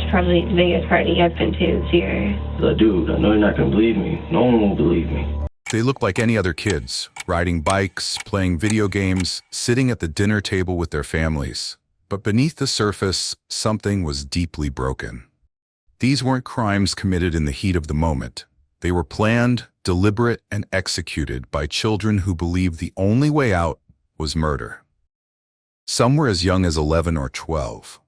probably the biggest party I've been to this year. Dude, I know you're not going to believe me. No one will believe me. They looked like any other kids, riding bikes, playing video games, sitting at the dinner table with their families. But beneath the surface, something was deeply broken. These weren't crimes committed in the heat of the moment. They were planned, deliberate, and executed by children who believed the only way out was murder. Some were as young as 11 or 12.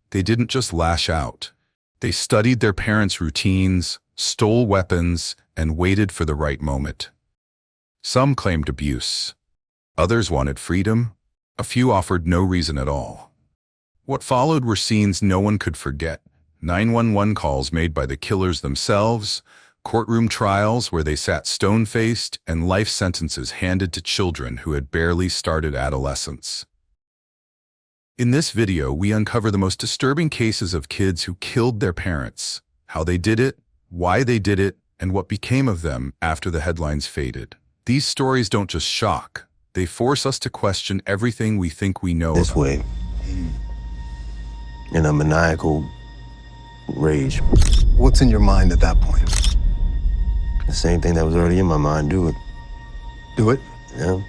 They didn't just lash out. They studied their parents' routines, stole weapons, and waited for the right moment. Some claimed abuse. Others wanted freedom. A few offered no reason at all. What followed were scenes no one could forget. 911 calls made by the killers themselves, courtroom trials where they sat stone-faced, and life sentences handed to children who had barely started adolescence. In this video, we uncover the most disturbing cases of kids who killed their parents, how they did it, why they did it, and what became of them after the headlines faded. These stories don't just shock, they force us to question everything we think we know this about. way, in a maniacal rage. What's in your mind at that point? The same thing that was already in my mind. Do it. Do it? Yeah.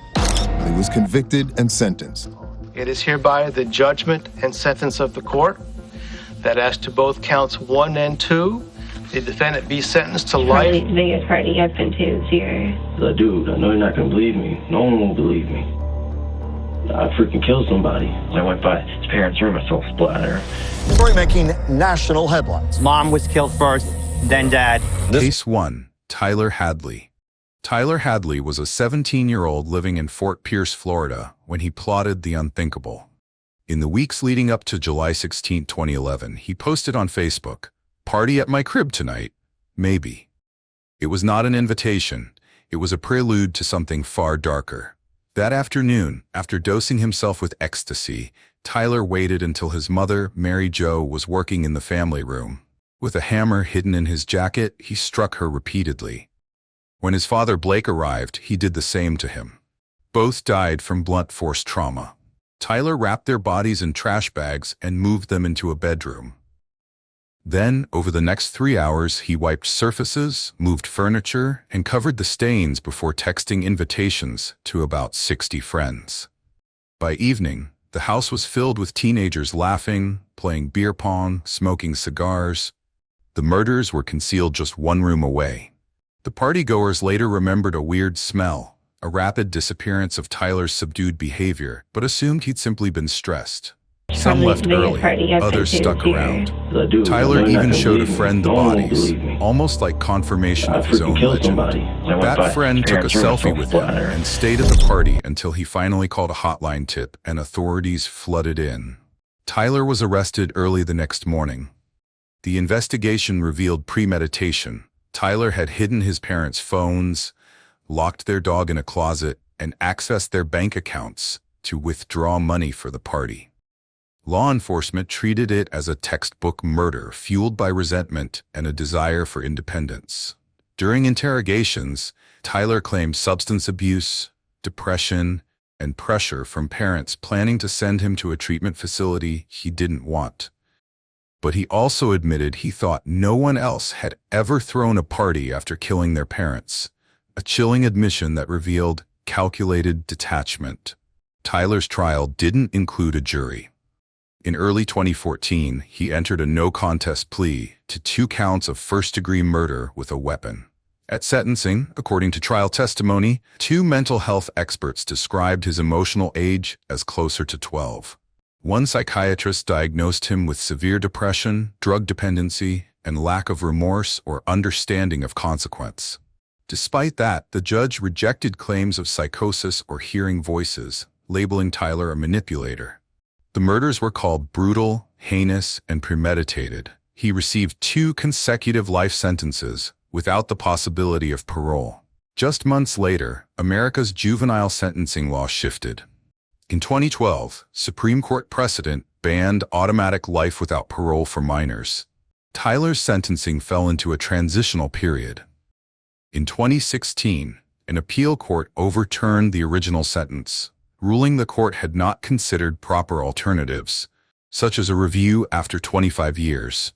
He was convicted and sentenced. It is hereby the judgment and sentence of the court that as to both counts 1 and 2, the defendant be sentenced to life. Probably the biggest party I've been to this year. Dude, I know you're not going to believe me. No one will believe me. I freaking killed somebody. I went by his parents' room, I saw a splatter. Story making national headlines. Mom was killed first, then Dad. Case 1. Tyler Hadley. Tyler Hadley was a 17-year-old living in Fort Pierce, Florida, when he plotted the unthinkable. In the weeks leading up to July 16, 2011, he posted on Facebook, "Party at my crib tonight, maybe." It was not an invitation. It was a prelude to something far darker. That afternoon, after dosing himself with ecstasy, Tyler waited until his mother, Mary Jo, was working in the family room. With a hammer hidden in his jacket, he struck her repeatedly. When his father, Blake, arrived, he did the same to him. Both died from blunt force trauma. Tyler wrapped their bodies in trash bags and moved them into a bedroom. Then, over the next 3 hours, he wiped surfaces, moved furniture, and covered the stains before texting invitations to about 60 friends. By evening, the house was filled with teenagers laughing, playing beer pong, smoking cigars. The murders were concealed just one room away. The partygoers later remembered a weird smell, a rapid disappearance of Tyler's subdued behavior, but assumed he'd simply been stressed. Some left early, others stuck around. Tyler even showed a friend the bodies, almost like confirmation of his own legend. That friend took a selfie with him and stayed at the party until he finally called a hotline tip and authorities flooded in. Tyler was arrested early the next morning. The investigation revealed premeditation. Tyler had hidden his parents' phones, locked their dog in a closet, and accessed their bank accounts to withdraw money for the party. Law enforcement treated it as a textbook murder fueled by resentment and a desire for independence. During interrogations, Tyler claimed substance abuse, depression, and pressure from parents planning to send him to a treatment facility he didn't want. But he also admitted he thought no one else had ever thrown a party after killing their parents, a chilling admission that revealed calculated detachment. Tyler's trial didn't include a jury. In early 2014, he entered a no-contest plea to 2 counts of first-degree murder with a weapon. At sentencing, according to trial testimony, 2 mental health experts described his emotional age as closer to 12. One psychiatrist diagnosed him with severe depression, drug dependency, and lack of remorse or understanding of consequence. Despite that, the judge rejected claims of psychosis or hearing voices, labeling Tyler a manipulator. The murders were called brutal, heinous, and premeditated. He received 2 consecutive life sentences without the possibility of parole. Just months later, America's juvenile sentencing law shifted. In 2012, Supreme Court precedent banned automatic life without parole for minors. Tyler's sentencing fell into a transitional period. In 2016, an appeal court overturned the original sentence, ruling the court had not considered proper alternatives, such as a review after 25 years.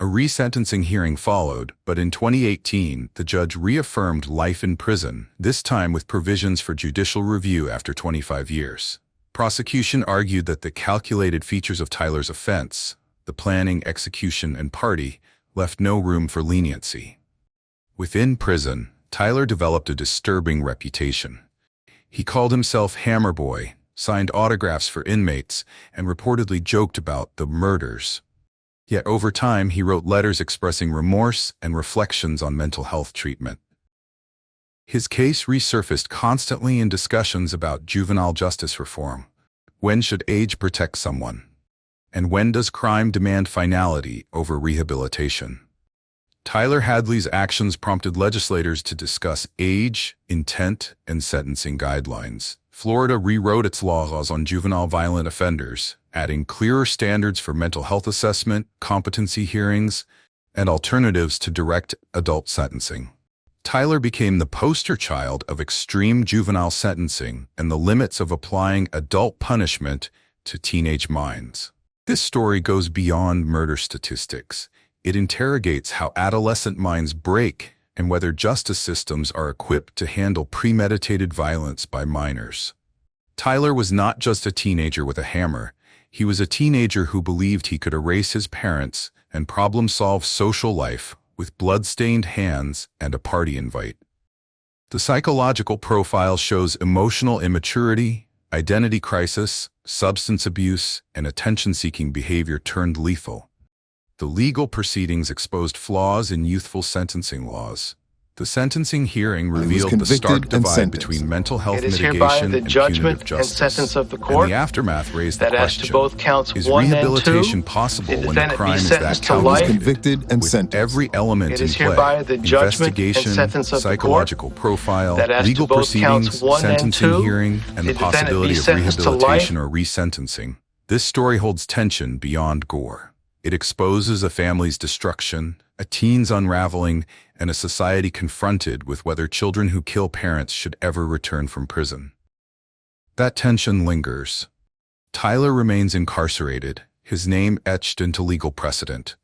A resentencing hearing followed, but in 2018, the judge reaffirmed life in prison, this time with provisions for judicial review after 25 years. Prosecution argued that the calculated features of Tyler's offense, the planning, execution, and party, left no room for leniency. Within prison, Tyler developed a disturbing reputation. He called himself Hammer Boy, signed autographs for inmates, and reportedly joked about the murders. Yet over time, he wrote letters expressing remorse and reflections on mental health treatment. His case resurfaced constantly in discussions about juvenile justice reform. When should age protect someone? And when does crime demand finality over rehabilitation? Tyler Hadley's actions prompted legislators to discuss age, intent, and sentencing guidelines. Florida rewrote its laws on juvenile violent offenders, adding clearer standards for mental health assessment, competency hearings, and alternatives to direct adult sentencing. Tyler became the poster child of extreme juvenile sentencing and the limits of applying adult punishment to teenage minds. This story goes beyond murder statistics. It interrogates how adolescent minds break and whether justice systems are equipped to handle premeditated violence by minors. Tyler was not just a teenager with a hammer. He was a teenager who believed he could erase his parents and problem-solve social life with blood-stained hands and a party invite. The psychological profile shows emotional immaturity, identity crisis, substance abuse, and attention-seeking behavior turned lethal. The legal proceedings exposed flaws in youthful sentencing laws. The sentencing hearing revealed the stark divide between mental health mitigation and punitive justice, and the aftermath raised the question, is rehabilitation possible when the crime is that complicated? With every element in play, investigation, psychological profile, legal proceedings, sentencing hearing, and the possibility of rehabilitation or resentencing, this story holds tension beyond gore. It exposes a family's destruction, a teen's unraveling, and a society confronted with whether children who kill parents should ever return from prison. That tension lingers. Tyler remains incarcerated, his name etched into legal precedent.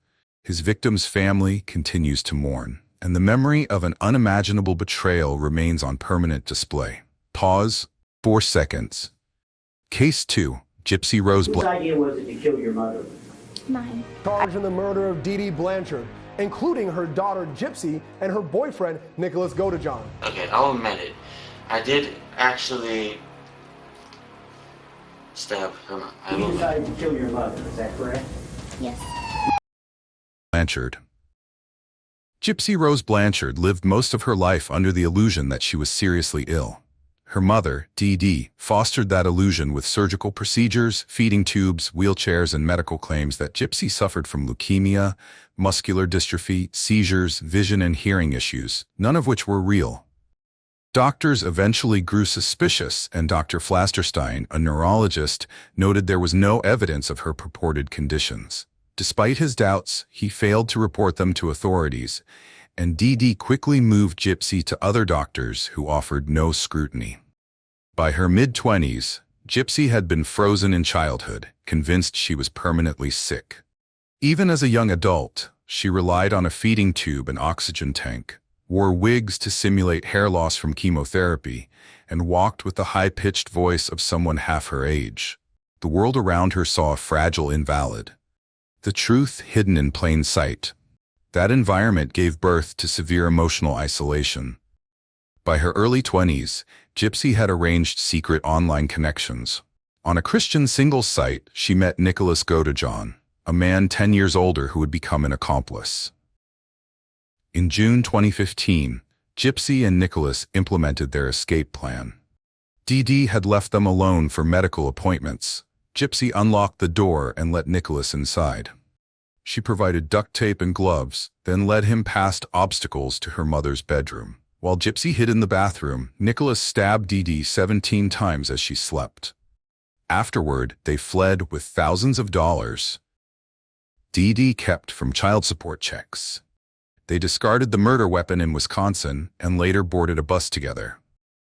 His victim's family continues to mourn, and the memory of an unimaginable betrayal remains on permanent display. Pause. 4 seconds. Case 2. Gypsy Rose Blanchard. Whose idea was it to kill your mother? Mine. Charged in the murder of Dee Dee Blanchard, including her daughter Gypsy and her boyfriend Nicholas Godejohn. Okay, I'll admit it. I did actually stab her. You decided to kill your mother, is that correct? Yes. Blanchard. Gypsy Rose Blanchard lived most of her life under the illusion that she was seriously ill. Her mother, Dee Dee, fostered that illusion with surgical procedures, feeding tubes, wheelchairs, and medical claims that Gypsy suffered from leukemia, muscular dystrophy, seizures, vision, and hearing issues, none of which were real. Doctors eventually grew suspicious, and Dr. Flasterstein, a neurologist, noted there was no evidence of her purported conditions. Despite his doubts, he failed to report them to authorities, and Dee Dee quickly moved Gypsy to other doctors who offered no scrutiny. By her mid-20s, Gypsy had been frozen in childhood, convinced she was permanently sick. Even as a young adult, she relied on a feeding tube and oxygen tank, wore wigs to simulate hair loss from chemotherapy, and walked with the high-pitched voice of someone half her age. The world around her saw a fragile invalid. The truth hidden in plain sight. That environment gave birth to severe emotional isolation. By her early 20s, Gypsy had arranged secret online connections. On a Christian singles site, she met Nicholas Godejohn, a man 10 years older who would become an accomplice. In June 2015, Gypsy and Nicholas implemented their escape plan. Dee Dee had left them alone for medical appointments. Gypsy unlocked the door and let Nicholas inside. She provided duct tape and gloves, then led him past obstacles to her mother's bedroom. While Gypsy hid in the bathroom, Nicholas stabbed Dee Dee 17 times as she slept. Afterward, they fled with thousands of dollars Dee Dee kept from child support checks. They discarded the murder weapon in Wisconsin and later boarded a bus together.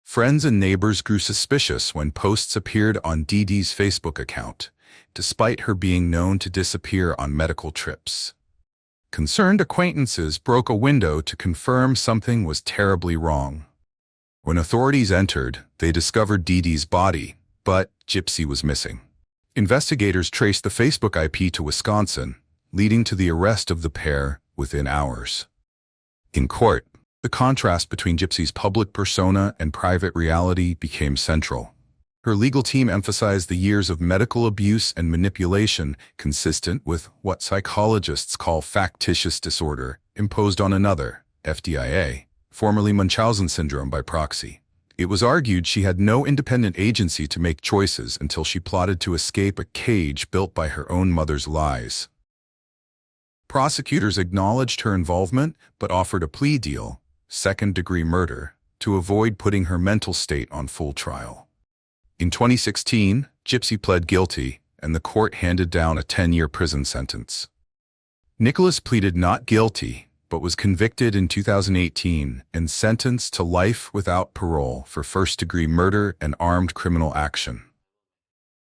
Friends and neighbors grew suspicious when posts appeared on Dee Dee's Facebook account, despite her being known to disappear on medical trips. Concerned acquaintances broke a window to confirm something was terribly wrong. When authorities entered, they discovered Dee Dee's body, but Gypsy was missing. Investigators traced the Facebook IP to Wisconsin, leading to the arrest of the pair within hours. In court, the contrast between Gypsy's public persona and private reality became central. Her legal team emphasized the years of medical abuse and manipulation consistent with what psychologists call factitious disorder imposed on another, FDIA, formerly Munchausen syndrome by proxy. It was argued she had no independent agency to make choices until she plotted to escape a cage built by her own mother's lies. Prosecutors acknowledged her involvement but offered a plea deal, second-degree murder, to avoid putting her mental state on full trial. In 2016, Gypsy pled guilty, and the court handed down a 10-year prison sentence. Nicholas pleaded not guilty, but was convicted in 2018 and sentenced to life without parole for first-degree murder and armed criminal action.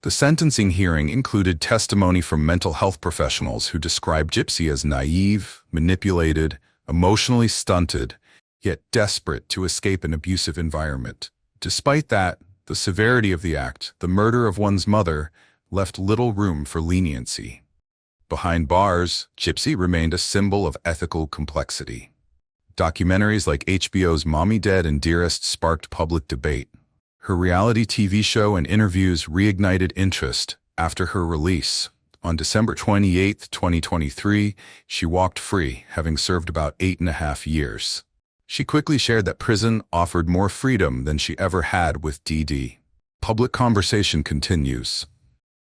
The sentencing hearing included testimony from mental health professionals who described Gypsy as naive, manipulated, emotionally stunted, yet desperate to escape an abusive environment. Despite that, the severity of the act, the murder of one's mother, left little room for leniency. Behind bars, Gypsy remained a symbol of ethical complexity. Documentaries like HBO's Mommy Dead and Dearest sparked public debate. Her reality TV show and interviews reignited interest after her release. On December 28, 2023, she walked free, having served about 8.5 years. She quickly shared that prison offered more freedom than she ever had with Dee Dee. Public conversation continues.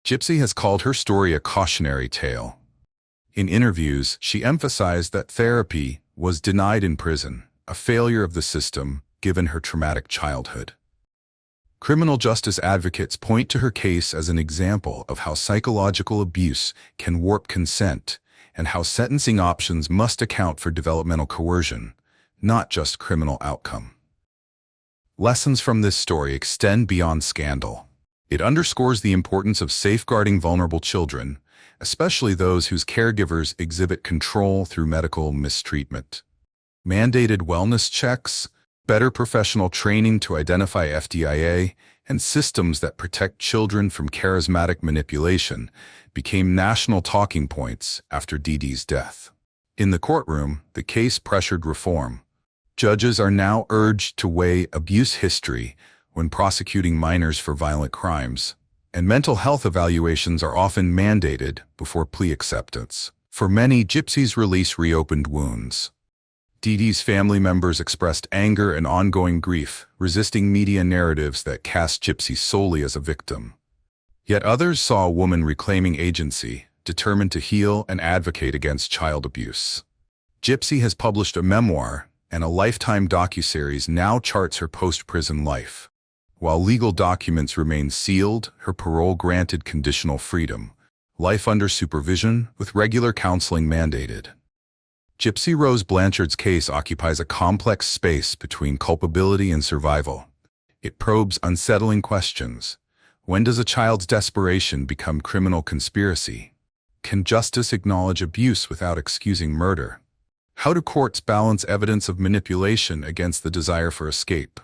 Gypsy has called her story a cautionary tale. In interviews, she emphasized that therapy was denied in prison, a failure of the system given her traumatic childhood. Criminal justice advocates point to her case as an example of how psychological abuse can warp consent and how sentencing options must account for developmental coercion, not just criminal outcome. Lessons from this story extend beyond scandal. It underscores the importance of safeguarding vulnerable children, especially those whose caregivers exhibit control through medical mistreatment. Mandated wellness checks, better professional training to identify FDIA, and systems that protect children from charismatic manipulation became national talking points after Dee Dee's death. In the courtroom, the case pressured reform. Judges are now urged to weigh abuse history when prosecuting minors for violent crimes, and mental health evaluations are often mandated before plea acceptance. For many, Gypsy's release reopened wounds. Dee Dee's family members expressed anger and ongoing grief, resisting media narratives that cast Gypsy solely as a victim. Yet others saw a woman reclaiming agency, determined to heal and advocate against child abuse. Gypsy has published a memoir, and a Lifetime docuseries now charts her post-prison life. While legal documents remain sealed, her parole granted conditional freedom, life under supervision with regular counseling mandated. Gypsy Rose Blanchard's case occupies a complex space between culpability and survival. It probes unsettling questions. When does a child's desperation become criminal conspiracy? Can justice acknowledge abuse without excusing murder? How do courts balance evidence of manipulation against the desire for escape?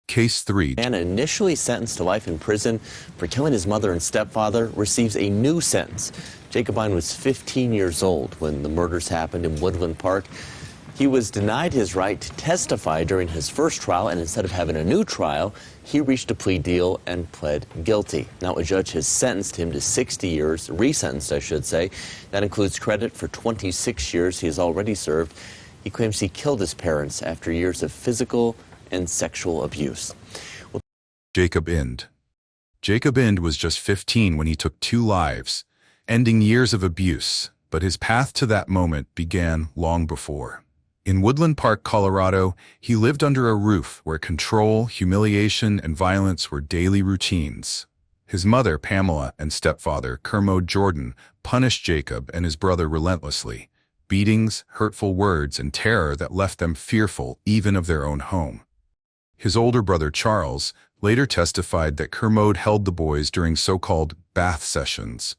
Case 3. A man initially sentenced to life in prison for killing his mother and stepfather receives a new sentence. Jacobine was 15 years old when the murders happened in Woodland Park. He was denied his right to testify during his first trial, and instead of having a new trial, he reached a plea deal and pled guilty. Now, a judge has sentenced him to 60 years, resentenced, I should say. That includes credit for 26 years he has already served. He claims he killed his parents after years of physical and sexual abuse. Jacob Ind. Jacob Ind was just 15 when he took 2 lives, ending years of abuse, but his path to that moment began long before. In Woodland Park, Colorado, he lived under a roof where control, humiliation, and violence were daily routines. His mother, Pamela, and stepfather, Kermode Jordan, punished Jacob and his brother relentlessly. Beatings, hurtful words, and terror that left them fearful even of their own home. His older brother, Charles, later testified that Kermode held the boys during so-called bath sessions,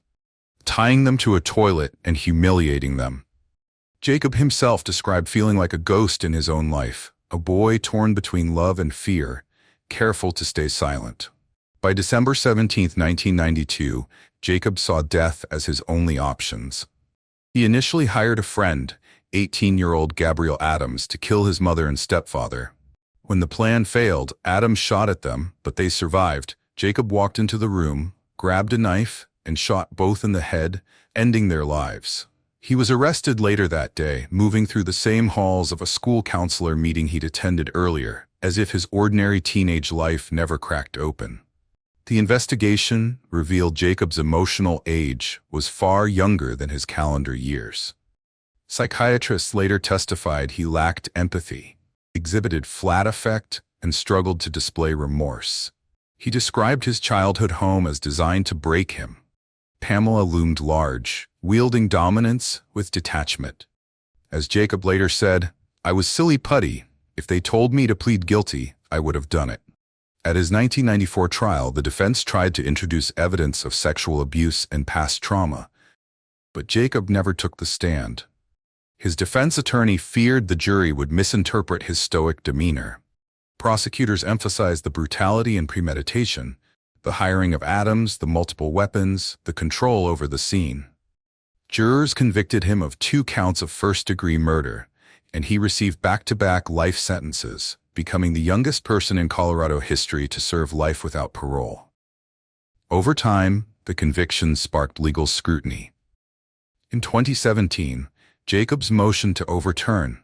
tying them to a toilet and humiliating them. Jacob himself described feeling like a ghost in his own life, a boy torn between love and fear, careful to stay silent. By December 17, 1992, Jacob saw death as his only options. He initially hired a friend, 18-year-old Gabriel Adams, to kill his mother and stepfather. When the plan failed, Adams shot at them, but they survived. Jacob walked into the room, grabbed a knife, and shot both in the head, ending their lives. He was arrested later that day, moving through the same halls of a school counselor meeting he'd attended earlier, as if his ordinary teenage life never cracked open. The investigation revealed Jacob's emotional age was far younger than his calendar years. Psychiatrists later testified he lacked empathy, exhibited flat affect, and struggled to display remorse. He described his childhood home as designed to break him. Pamela loomed large, wielding dominance with detachment. As Jacob later said, "I was silly putty. If they told me to plead guilty, I would have done it." At his 1994 trial, the defense tried to introduce evidence of sexual abuse and past trauma, but Jacob never took the stand. His defense attorney feared the jury would misinterpret his stoic demeanor. Prosecutors emphasized the brutality and premeditation, the hiring of Adams, the multiple weapons, the control over the scene. Jurors convicted him of 2 counts of first-degree murder, and he received back-to-back life sentences, becoming the youngest person in Colorado history to serve life without parole. Over time, the convictions sparked legal scrutiny. In 2017, Jacob's motion to overturn,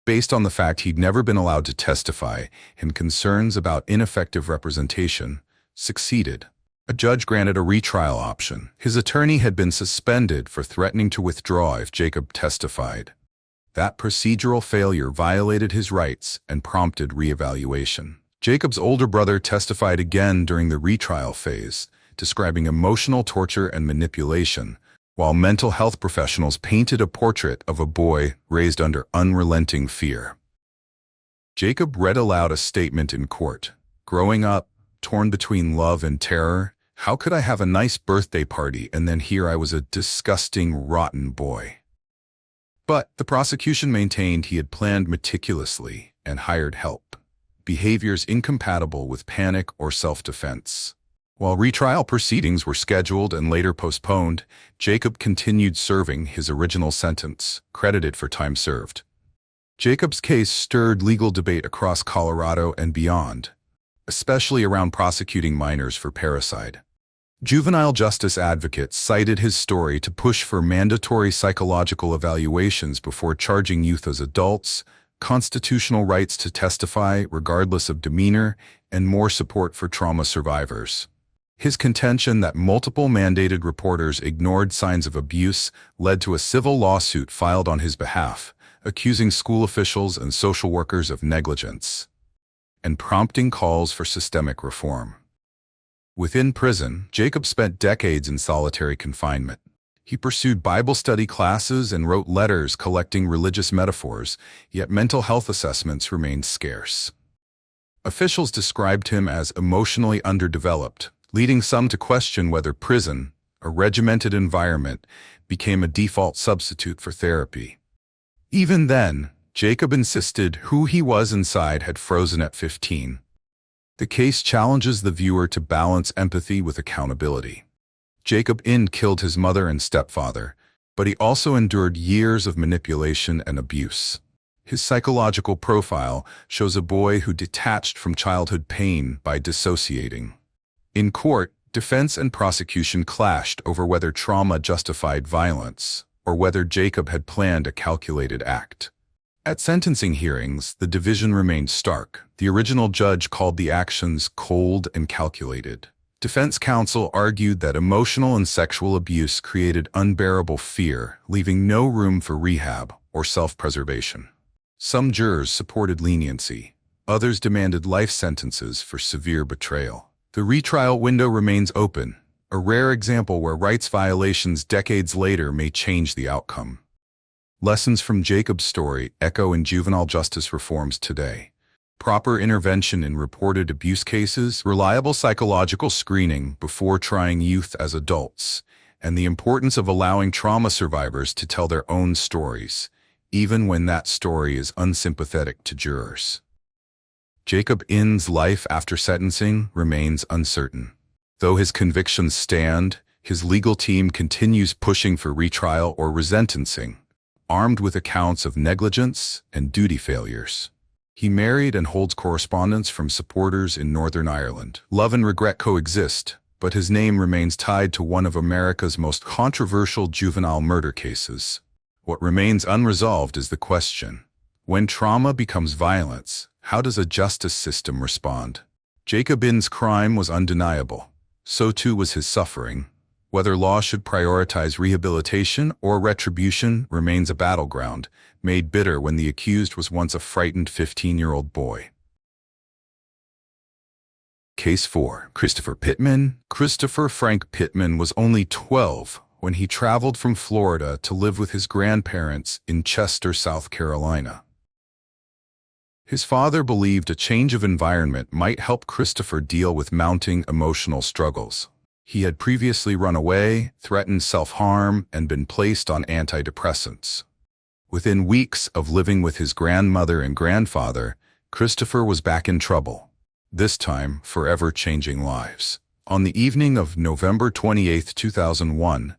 based on the fact he'd never been allowed to testify and concerns about ineffective representation, succeeded. A judge granted a retrial option. His attorney had been suspended for threatening to withdraw if Jacob testified. That procedural failure violated his rights and prompted reevaluation. Jacob's older brother testified again during the retrial phase, describing emotional torture and manipulation, while mental health professionals painted a portrait of a boy raised under unrelenting fear. Jacob read aloud a statement in court. "Growing up, torn between love and terror, how could I have a nice birthday party and then here I was a disgusting, rotten boy?" But the prosecution maintained he had planned meticulously and hired help, behaviors incompatible with panic or self-defense. While retrial proceedings were scheduled and later postponed, Jacob continued serving his original sentence, credited for time served. Jacob's case stirred legal debate across Colorado and beyond, especially around prosecuting minors for parricide. Juvenile justice advocates cited his story to push for mandatory psychological evaluations before charging youth as adults, constitutional rights to testify regardless of demeanor, and more support for trauma survivors. His contention that multiple mandated reporters ignored signs of abuse led to a civil lawsuit filed on his behalf, accusing school officials and social workers of negligence, and prompting calls for systemic reform. Within prison, Jacob spent decades in solitary confinement. He pursued Bible study classes and wrote letters collecting religious metaphors, yet mental health assessments remained scarce. Officials described him as emotionally underdeveloped, leading some to question whether prison, a regimented environment, became a default substitute for therapy. Even then, Jacob insisted who he was inside had frozen at 15. The case challenges the viewer to balance empathy with accountability. Jacob killed his mother and stepfather, but he also endured years of manipulation and abuse. His psychological profile shows a boy who detached from childhood pain by dissociating. In court, defense and prosecution clashed over whether trauma justified violence, or whether Jacob had planned a calculated act. At sentencing hearings, the division remained stark. The original judge called the actions cold and calculated. Defense counsel argued that emotional and sexual abuse created unbearable fear, leaving no room for rehab or self-preservation. Some jurors supported leniency. Others demanded life sentences for severe betrayal. The retrial window remains open, a rare example where rights violations decades later may change the outcome. Lessons from Jacob's story echo in juvenile justice reforms today. Proper intervention in reported abuse cases, reliable psychological screening before trying youth as adults, and the importance of allowing trauma survivors to tell their own stories, even when that story is unsympathetic to jurors. Jacob Inn's life after sentencing remains uncertain. Though his convictions stand, his legal team continues pushing for retrial or resentencing, armed with accounts of negligence and duty failures. He married and holds correspondence from supporters in Northern Ireland. Love and regret coexist, but his name remains tied to one of America's most controversial juvenile murder cases. What remains unresolved is the question: when trauma becomes violence, how does a justice system respond? Jacob Inn's crime was undeniable. So too was his suffering. Whether law should prioritize rehabilitation or retribution remains a battleground, made bitter when the accused was once a frightened 15-year-old boy. Case 4. Christopher Pittman. Christopher Frank Pittman was only 12 when he traveled from Florida to live with his grandparents in Chester, South Carolina. His father believed a change of environment might help Christopher deal with mounting emotional struggles. He had previously run away, threatened self-harm, and been placed on antidepressants. Within weeks of living with his grandmother and grandfather, Christopher was back in trouble, this time forever changing lives. On the evening of November 28, 2001,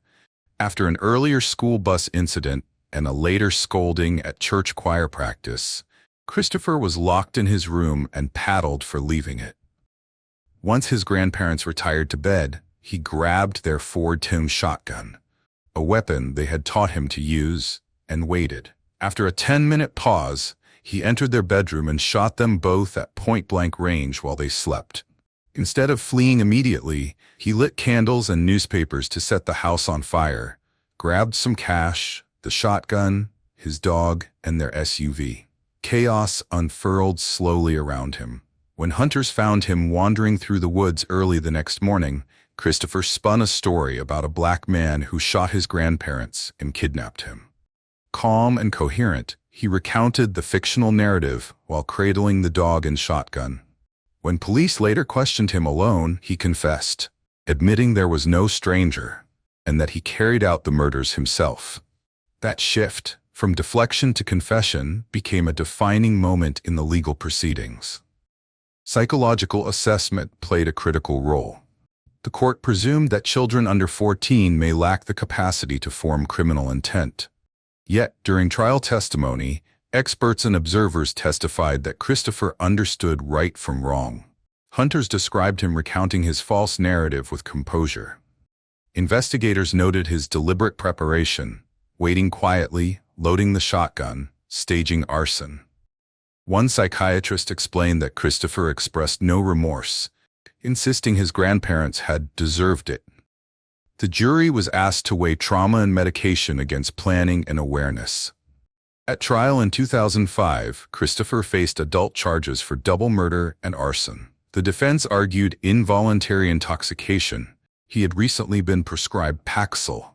after an earlier school bus incident and a later scolding at church choir practice, Christopher was locked in his room and paddled for leaving it. Once his grandparents retired to bed, he grabbed their Ford Tim shotgun, a weapon they had taught him to use, and waited. After a 10-minute pause, he entered their bedroom and shot them both at point-blank range while they slept. Instead of fleeing immediately, he lit candles and newspapers to set the house on fire, grabbed some cash, the shotgun, his dog, and their SUV. Chaos unfurled slowly around him. When hunters found him wandering through the woods early the next morning, Christopher spun a story about a black man who shot his grandparents and kidnapped him. Calm and coherent, he recounted the fictional narrative while cradling the dog and shotgun. When police later questioned him alone, he confessed, admitting there was no stranger, and that he carried out the murders himself. That shift, from deflection to confession, became a defining moment in the legal proceedings. Psychological assessment played a critical role. The court presumed that children under 14 may lack the capacity to form criminal intent. Yet, during trial testimony, experts and observers testified that Christopher understood right from wrong. Hunters described him recounting his false narrative with composure. Investigators noted his deliberate preparation, waiting quietly, loading the shotgun, staging arson. One psychiatrist explained that Christopher expressed no remorse, insisting his grandparents had deserved it. The jury was asked to weigh trauma and medication against planning and awareness. At trial in 2005, Christopher faced adult charges for double murder and arson. The defense argued involuntary intoxication. He had recently been prescribed Paxil,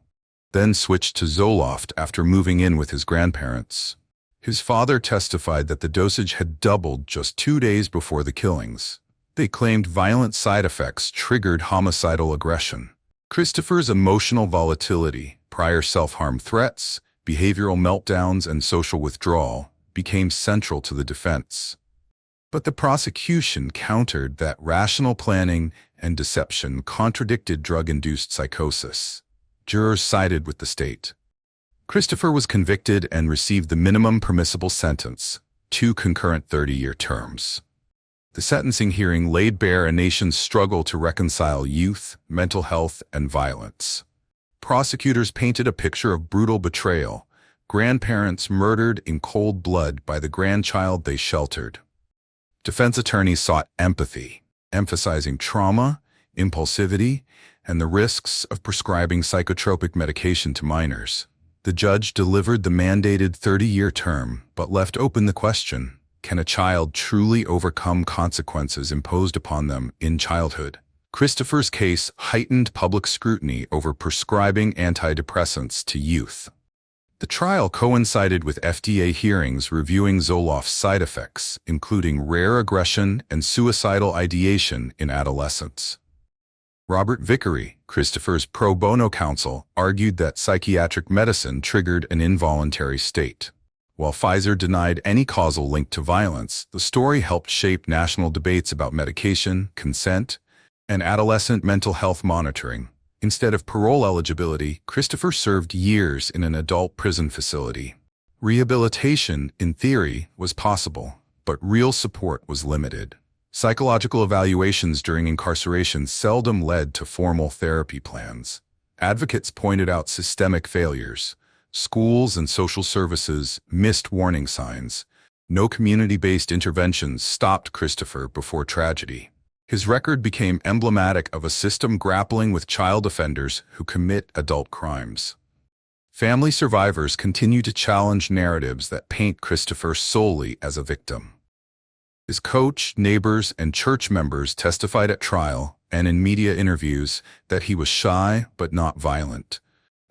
then switched to Zoloft after moving in with his grandparents. His father testified that the dosage had doubled just 2 days before the killings. They claimed violent side effects triggered homicidal aggression. Christopher's emotional volatility, prior self-harm threats, behavioral meltdowns, and social withdrawal became central to the defense. But the prosecution countered that rational planning and deception contradicted drug-induced psychosis. Jurors sided with the state. Christopher was convicted and received the minimum permissible sentence, 2 concurrent 30-year terms. The sentencing hearing laid bare a nation's struggle to reconcile youth, mental health, and violence. Prosecutors painted a picture of brutal betrayal, grandparents murdered in cold blood by the grandchild they sheltered. Defense attorneys sought empathy, emphasizing trauma, impulsivity, and the risks of prescribing psychotropic medication to minors. The judge delivered the mandated 30-year term, but left open the question: can a child truly overcome consequences imposed upon them in childhood? Christopher's case heightened public scrutiny over prescribing antidepressants to youth. The trial coincided with FDA hearings reviewing Zoloft's side effects, including rare aggression and suicidal ideation in adolescents. Robert Vickery, Christopher's pro bono counsel, argued that psychiatric medicine triggered an involuntary state. While Pfizer denied any causal link to violence, the story helped shape national debates about medication, consent, and adolescent mental health monitoring. Instead of parole eligibility, Christopher served years in an adult prison facility. Rehabilitation, in theory, was possible, but real support was limited. Psychological evaluations during incarceration seldom led to formal therapy plans. Advocates pointed out systemic failures. Schools and social services missed warning signs. No community-based interventions stopped Christopher before tragedy. His record became emblematic of a system grappling with child offenders who commit adult crimes. Family survivors continue to challenge narratives that paint Christopher solely as a victim. His coach, neighbors, and church members testified at trial and in media interviews that he was shy but not violent.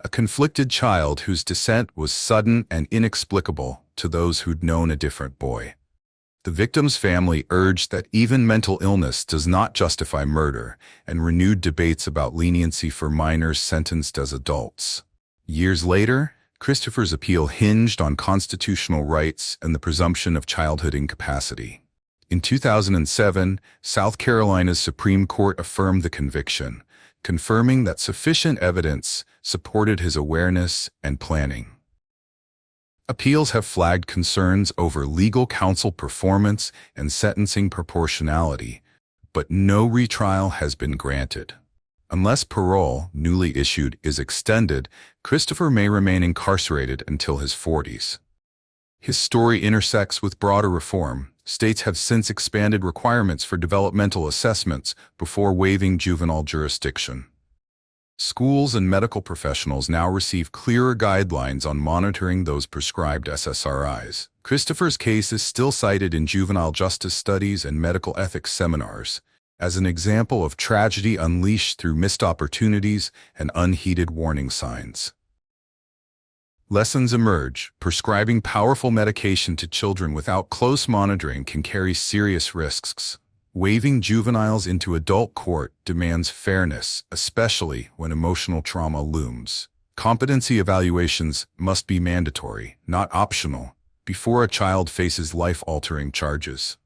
A conflicted child whose descent was sudden and inexplicable to those who'd known a different boy. The victim's family urged that even mental illness does not justify murder and renewed debates about leniency for minors sentenced as adults. Years later, Christopher's appeal hinged on constitutional rights and the presumption of childhood incapacity. In 2007, South Carolina's Supreme Court affirmed the conviction, confirming that sufficient evidence supported his awareness and planning. Appeals have flagged concerns over legal counsel performance and sentencing proportionality, but no retrial has been granted. Unless parole, newly issued, is extended, Christopher may remain incarcerated until his 40s. His story intersects with broader reform. States have since expanded requirements for developmental assessments before waiving juvenile jurisdiction. Schools and medical professionals now receive clearer guidelines on monitoring those prescribed SSRIs. Christopher's case is still cited in juvenile justice studies and medical ethics seminars as an example of tragedy unleashed through missed opportunities and unheeded warning signs. Lessons emerge. Prescribing powerful medication to children without close monitoring can carry serious risks. Waiving juveniles into adult court demands fairness, especially when emotional trauma looms. Competency evaluations must be mandatory, not optional, before a child faces life-altering charges.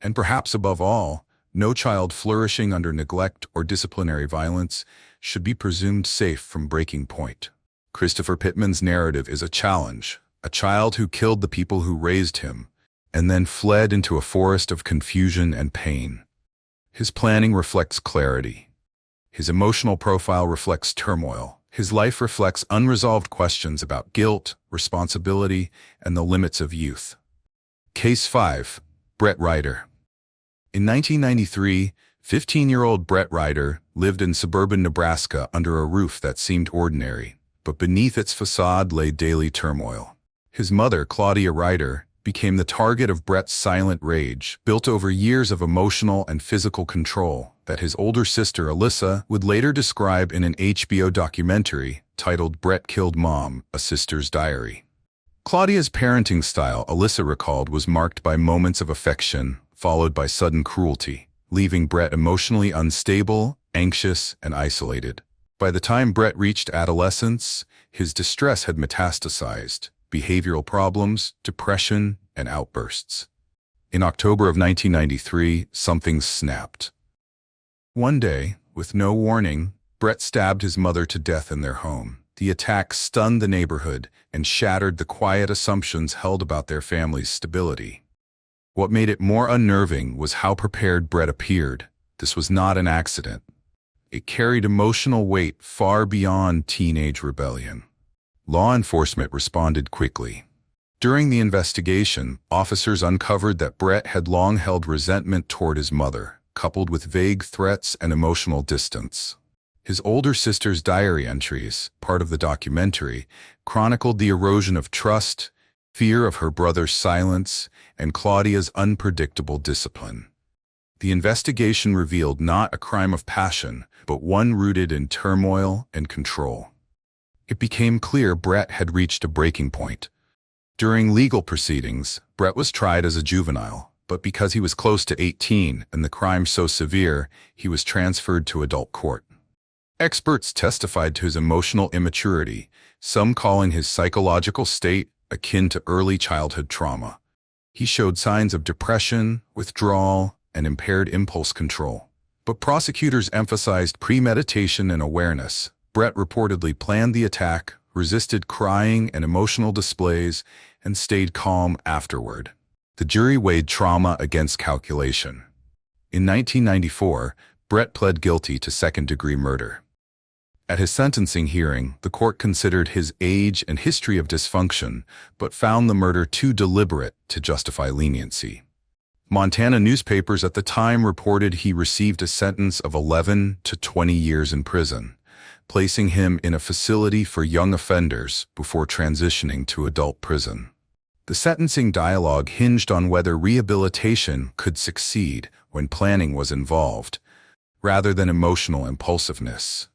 And perhaps above all, no child flourishing under neglect or disciplinary violence should be presumed safe from breaking point. Christopher Pittman's narrative is a challenge, a child who killed the people who raised him, and then fled into a forest of confusion and pain. His planning reflects clarity. His emotional profile reflects turmoil. His life reflects unresolved questions about guilt, responsibility, and the limits of youth. Case 5. Brett Ryder. In 1993, 15-year-old Brett Ryder lived in suburban Nebraska under a roof that seemed ordinary, but beneath its facade lay daily turmoil. His mother, Claudia Ryder, became the target of Brett's silent rage, built over years of emotional and physical control that his older sister, Alyssa, would later describe in an HBO documentary titled Brett Killed Mom, A Sister's Diary. Claudia's parenting style, Alyssa recalled, was marked by moments of affection, followed by sudden cruelty, leaving Brett emotionally unstable, anxious, and isolated. By the time Brett reached adolescence, his distress had metastasized. Behavioral problems, depression, and outbursts. In October of 1993, something snapped. One day, with no warning, Brett stabbed his mother to death in their home. The attack stunned the neighborhood and shattered the quiet assumptions held about their family's stability. What made it more unnerving was how prepared Brett appeared. This was not an accident. It carried emotional weight far beyond teenage rebellion. Law enforcement responded quickly. During the investigation, officers uncovered that Brett had long held resentment toward his mother, coupled with vague threats and emotional distance. His older sister's diary entries, part of the documentary, chronicled the erosion of trust, fear of her brother's silence, and Claudia's unpredictable discipline. The investigation revealed not a crime of passion, but one rooted in turmoil and control. It became clear Brett had reached a breaking point. During legal proceedings, Brett was tried as a juvenile, but because he was close to 18 and the crime so severe, he was transferred to adult court. Experts testified to his emotional immaturity, some calling his psychological state akin to early childhood trauma. He showed signs of depression, withdrawal, and impaired impulse control. But prosecutors emphasized premeditation and awareness. Brett reportedly planned the attack, resisted crying and emotional displays, and stayed calm afterward. The jury weighed trauma against calculation. In 1994, Brett pled guilty to second-degree murder. At his sentencing hearing, the court considered his age and history of dysfunction, but found the murder too deliberate to justify leniency. Montana newspapers at the time reported he received a sentence of 11 to 20 years in prison, placing him in a facility for young offenders before transitioning to adult prison. The sentencing dialogue hinged on whether rehabilitation could succeed when planning was involved, rather than emotional impulsiveness.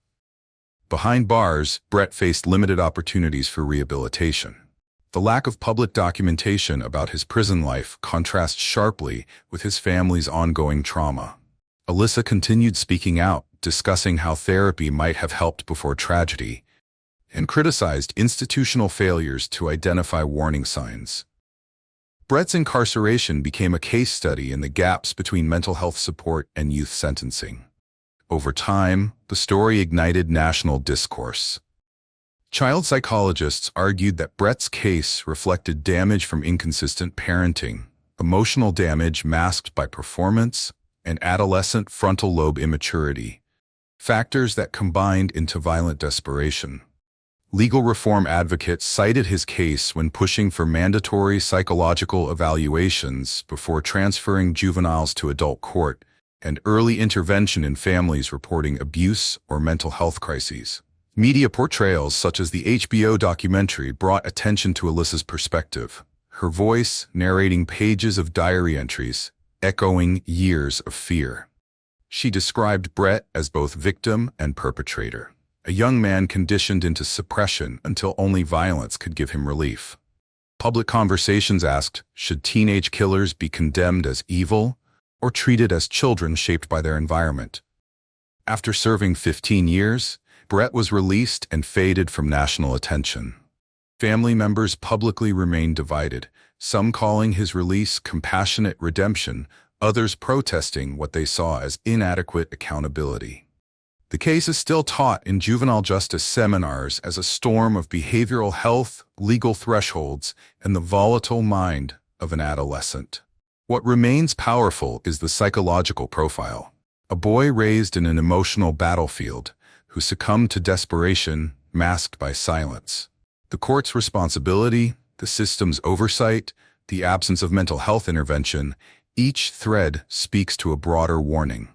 Behind bars, Brett faced limited opportunities for rehabilitation. The lack of public documentation about his prison life contrasts sharply with his family's ongoing trauma. Alyssa continued speaking out, discussing how therapy might have helped before tragedy, and criticized institutional failures to identify warning signs. Brett's incarceration became a case study in the gaps between mental health support and youth sentencing. Over time, the story ignited national discourse. Child psychologists argued that Brett's case reflected damage from inconsistent parenting, emotional damage masked by performance, and adolescent frontal lobe immaturity, factors that combined into violent desperation. Legal reform advocates cited his case when pushing for mandatory psychological evaluations before transferring juveniles to adult court, and early intervention in families reporting abuse or mental health crises. Media portrayals such as the HBO documentary brought attention to Alyssa's perspective, her voice narrating pages of diary entries, echoing years of fear. She described Brett as both victim and perpetrator, a young man conditioned into suppression until only violence could give him relief. Public conversations asked, should teenage killers be condemned as evil or treated as children shaped by their environment? After serving 15 years, Brett was released and faded from national attention. Family members publicly remained divided, some calling his release compassionate redemption, others protesting what they saw as inadequate accountability. The case is still taught in juvenile justice seminars as a storm of behavioral health, legal thresholds, and the volatile mind of an adolescent. What remains powerful is the psychological profile. A boy raised in an emotional battlefield who succumbed to desperation masked by silence. The court's responsibility, the system's oversight, the absence of mental health intervention, each thread speaks to a broader warning.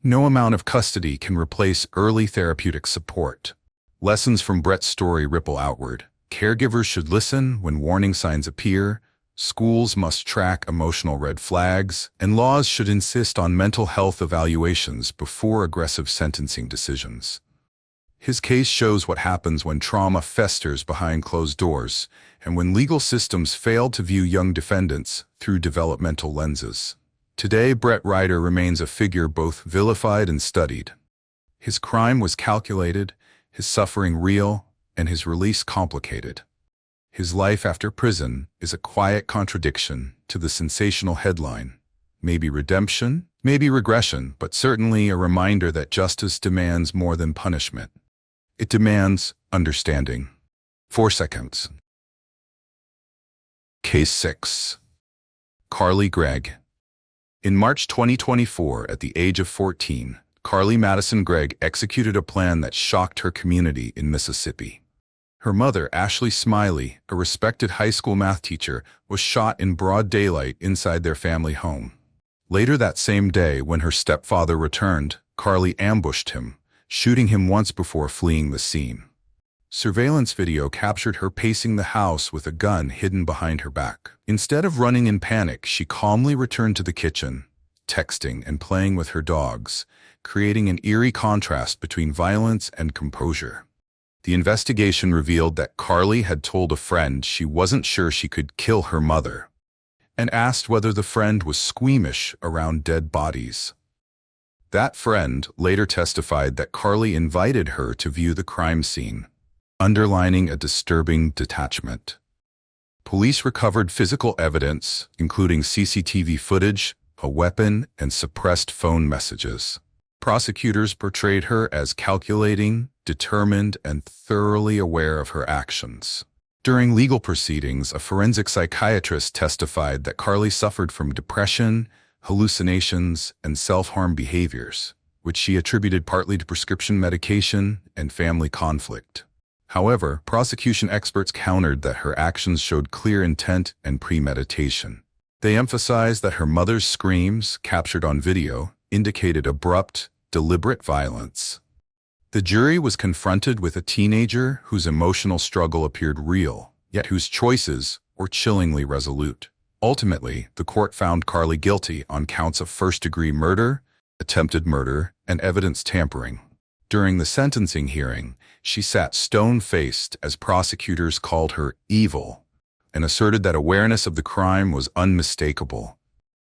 No amount of custody can replace early therapeutic support. Lessons from Brett's story ripple outward. Caregivers should listen when warning signs appear, schools must track emotional red flags, and laws should insist on mental health evaluations before aggressive sentencing decisions. His case shows what happens when trauma festers behind closed doors, and when legal systems fail to view young defendants through developmental lenses. Today, Brett Ryder remains a figure both vilified and studied. His crime was calculated, his suffering real, and his release complicated. His life after prison is a quiet contradiction to the sensational headline. Maybe redemption, maybe regression, but certainly a reminder that justice demands more than punishment. It demands understanding. 4 seconds. Case 6. Carly Gregg. In March 2024, at the age of 14, Carly Madison Gregg executed a plan that shocked her community in Mississippi. Her mother, Ashley Smiley, a respected high school math teacher, was shot in broad daylight inside their family home. Later that same day, when her stepfather returned, Carly ambushed him, shooting him once before fleeing the scene. Surveillance video captured her pacing the house with a gun hidden behind her back. Instead of running in panic, she calmly returned to the kitchen, texting and playing with her dogs, creating an eerie contrast between violence and composure. The investigation revealed that Carly had told a friend she wasn't sure she could kill her mother, and asked whether the friend was squeamish around dead bodies. That friend later testified that Carly invited her to view the crime scene, underlining a disturbing detachment. Police recovered physical evidence, including CCTV footage, a weapon, and suppressed phone messages. Prosecutors portrayed her as calculating, determined, and thoroughly aware of her actions. During legal proceedings, a forensic psychiatrist testified that Carly suffered from depression, hallucinations, and self-harm behaviors, which she attributed partly to prescription medication and family conflict. However, prosecution experts countered that her actions showed clear intent and premeditation. They emphasized that her mother's screams, captured on video, indicated abrupt, deliberate violence. The jury was confronted with a teenager whose emotional struggle appeared real, yet whose choices were chillingly resolute. Ultimately, the court found Carly guilty on counts of first-degree murder, attempted murder, and evidence tampering. During the sentencing hearing, she sat stone-faced as prosecutors called her evil and asserted that awareness of the crime was unmistakable.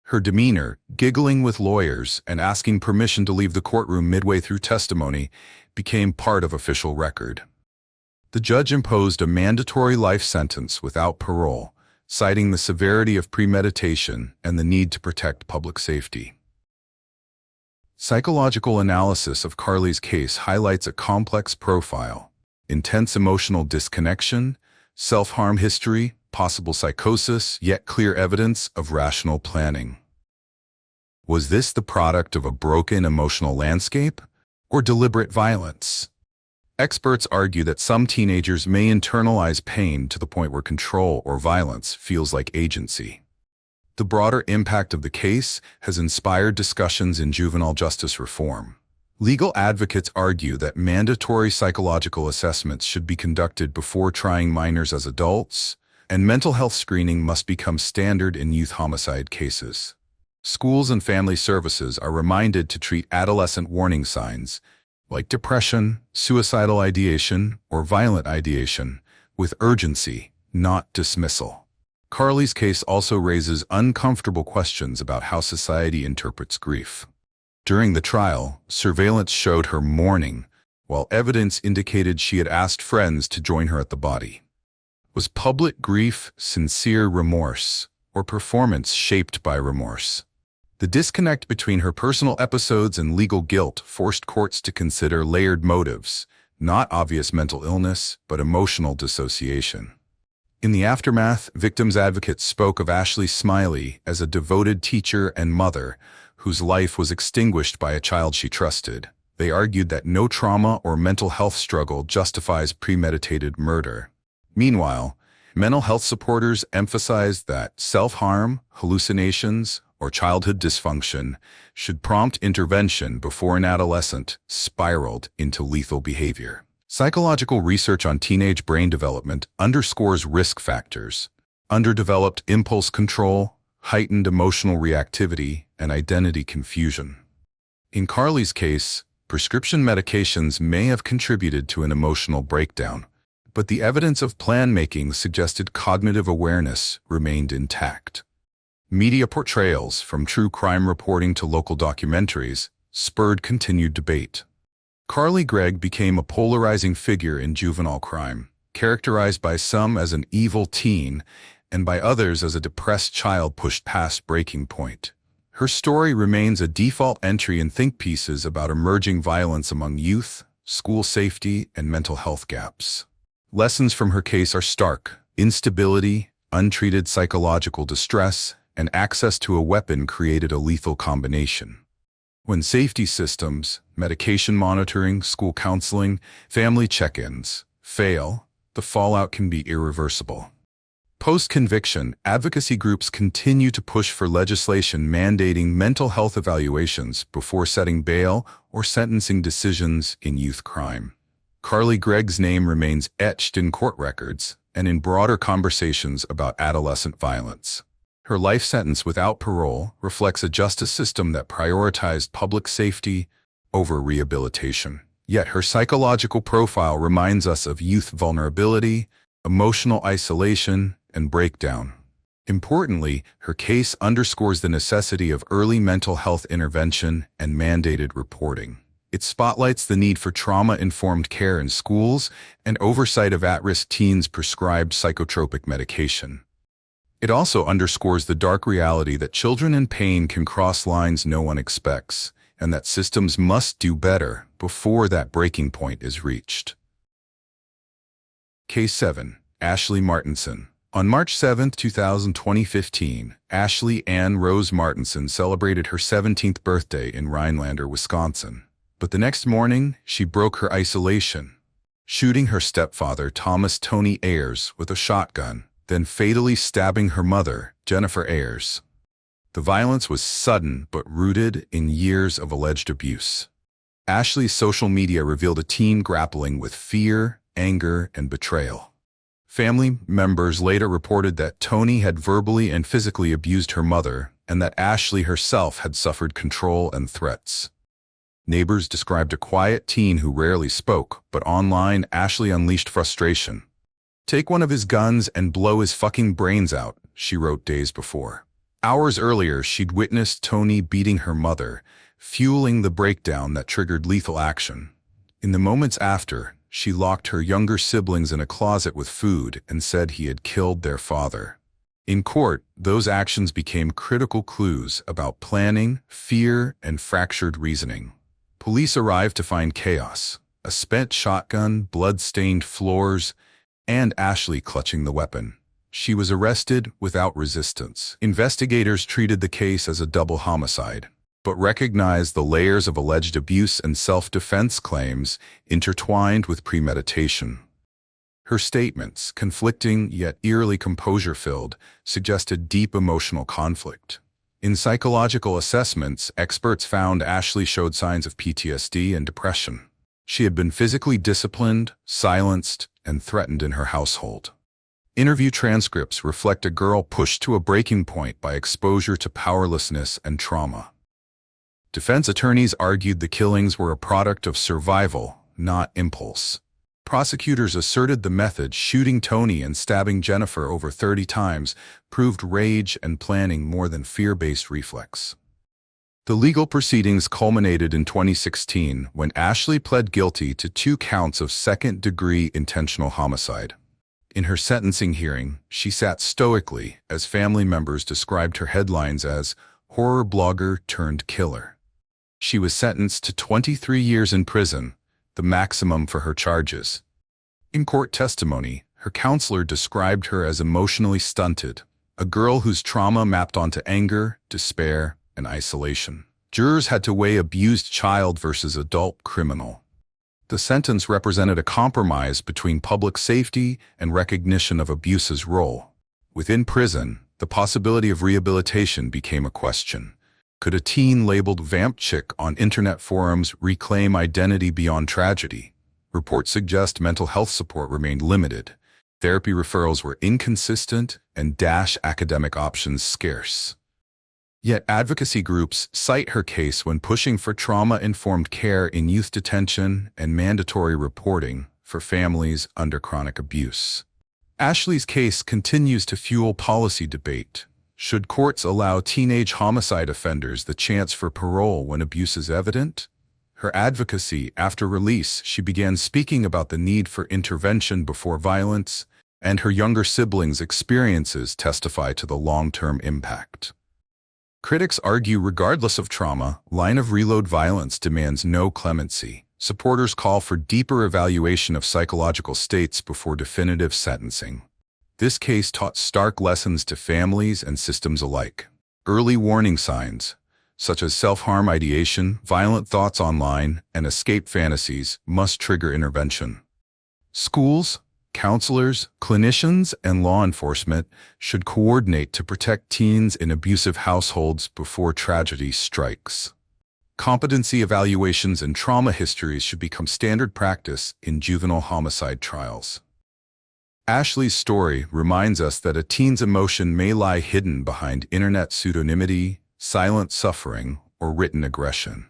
Her demeanor, giggling with lawyers and asking permission to leave the courtroom midway through testimony, became part of official record. The judge imposed a mandatory life sentence without parole, citing the severity of premeditation and the need to protect public safety. Psychological analysis of Carly's case highlights a complex profile: intense emotional disconnection, self-harm history, possible psychosis, yet clear evidence of rational planning. Was this the product of a broken emotional landscape or deliberate violence? Experts argue that some teenagers may internalize pain to the point where control or violence feels like agency. The broader impact of the case has inspired discussions in juvenile justice reform. Legal advocates argue that mandatory psychological assessments should be conducted before trying minors as adults, and mental health screening must become standard in youth homicide cases. Schools and family services are reminded to treat adolescent warning signs, like depression, suicidal ideation, or violent ideation, with urgency, not dismissal. Carly's case also raises uncomfortable questions about how society interprets grief. During the trial, surveillance showed her mourning, while evidence indicated she had asked friends to join her at the body. Was public grief sincere remorse, or performance shaped by remorse? The disconnect between her personal episodes and legal guilt forced courts to consider layered motives, not obvious mental illness, but emotional dissociation. In the aftermath, victims' advocates spoke of Ashley Smiley as a devoted teacher and mother whose life was extinguished by a child she trusted. They argued that no trauma or mental health struggle justifies premeditated murder. Meanwhile, mental health supporters emphasized that self-harm, hallucinations, or childhood dysfunction should prompt intervention before an adolescent spiraled into lethal behavior. Psychological research on teenage brain development underscores risk factors: underdeveloped impulse control, heightened emotional reactivity, and identity confusion. In Carly's case, prescription medications may have contributed to an emotional breakdown, but the evidence of plan-making suggested cognitive awareness remained intact. Media portrayals, from true crime reporting to local documentaries, spurred continued debate. Carly Gregg became a polarizing figure in juvenile crime, characterized by some as an evil teen and by others as a depressed child pushed past breaking point. Her story remains a default entry in think pieces about emerging violence among youth, school safety, and mental health gaps. Lessons from her case are stark: instability, untreated psychological distress, and access to a weapon created a lethal combination. When safety systems, medication monitoring, school counseling, family check-ins fail, the fallout can be irreversible. Post-conviction, advocacy groups continue to push for legislation mandating mental health evaluations before setting bail or sentencing decisions in youth crime. Carly Gregg's name remains etched in court records and in broader conversations about adolescent violence. Her life sentence without parole reflects a justice system that prioritized public safety over rehabilitation. Yet her psychological profile reminds us of youth vulnerability, emotional isolation, and breakdown. Importantly, her case underscores the necessity of early mental health intervention and mandated reporting. It spotlights the need for trauma-informed care in schools and oversight of at-risk teens prescribed psychotropic medication. It also underscores the dark reality that children in pain can cross lines no one expects, and that systems must do better before that breaking point is reached. Case 7. Ashley Martinson. On March 7, 2015, Ashley Ann Rose Martinson celebrated her 17th birthday in Rhinelander, Wisconsin. But the next morning, she broke her isolation, shooting her stepfather, Thomas Tony Ayers, with a shotgun, then fatally stabbing her mother, Jennifer Ayers. The violence was sudden but rooted in years of alleged abuse. Ashley's social media revealed a teen grappling with fear, anger, and betrayal. Family members later reported that Tony had verbally and physically abused her mother and that Ashley herself had suffered control and threats. Neighbors described a quiet teen who rarely spoke, but online, Ashley unleashed frustration. "Take one of his guns and blow his fucking brains out," she wrote days before. Hours earlier, she'd witnessed Tony beating her mother, fueling the breakdown that triggered lethal action. In the moments after, she locked her younger siblings in a closet with food and said he had killed their father. In court, those actions became critical clues about planning, fear, and fractured reasoning. Police arrived to find chaos, a spent shotgun, blood-stained floors, and Ashley clutching the weapon. She was arrested without resistance. Investigators treated the case as a double homicide, but recognized the layers of alleged abuse and self-defense claims intertwined with premeditation. Her statements, conflicting yet eerily composure-filled, suggested deep emotional conflict. In psychological assessments, experts found Ashley showed signs of PTSD and depression. She had been physically disciplined, silenced, and threatened in her household. Interview transcripts reflect a girl pushed to a breaking point by exposure to powerlessness and trauma. Defense attorneys argued the killings were a product of survival, not impulse. Prosecutors asserted the method, shooting Tony and stabbing Jennifer over 30 times, proved rage and planning more than fear-based reflex. The legal proceedings culminated in 2016 when Ashley pled guilty to 2 counts of second-degree intentional homicide. In her sentencing hearing, she sat stoically as family members described her headlines as horror blogger turned killer. She was sentenced to 23 years in prison, the maximum for her charges. In court testimony, her counselor described her as emotionally stunted, a girl whose trauma mapped onto anger, despair, and isolation. Jurors had to weigh abused child versus adult criminal. The sentence represented a compromise between public safety and recognition of abuse's role. Within prison, the possibility of rehabilitation became a question. Could a teen labeled vamp chick on internet forums reclaim identity beyond tragedy? Reports suggest mental health support remained limited. Therapy referrals were inconsistent and academic options scarce. Yet advocacy groups cite her case when pushing for trauma-informed care in youth detention and mandatory reporting for families under chronic abuse. Ashley's case continues to fuel policy debate. Should courts allow teenage homicide offenders the chance for parole when abuse is evident? Her advocacy, after release, she began speaking about the need for intervention before violence, and her younger siblings' experiences testify to the long-term impact. Critics argue regardless of trauma, line of reload violence demands no clemency. Supporters call for deeper evaluation of psychological states before definitive sentencing. This case taught stark lessons to families and systems alike. Early warning signs, such as self-harm ideation, violent thoughts online, and escape fantasies, must trigger intervention. Schools, counselors, clinicians, and law enforcement should coordinate to protect teens in abusive households before tragedy strikes. Competency evaluations and trauma histories should become standard practice in juvenile homicide trials. Ashley's story reminds us that a teen's emotion may lie hidden behind internet pseudonymity, silent suffering, or written aggression.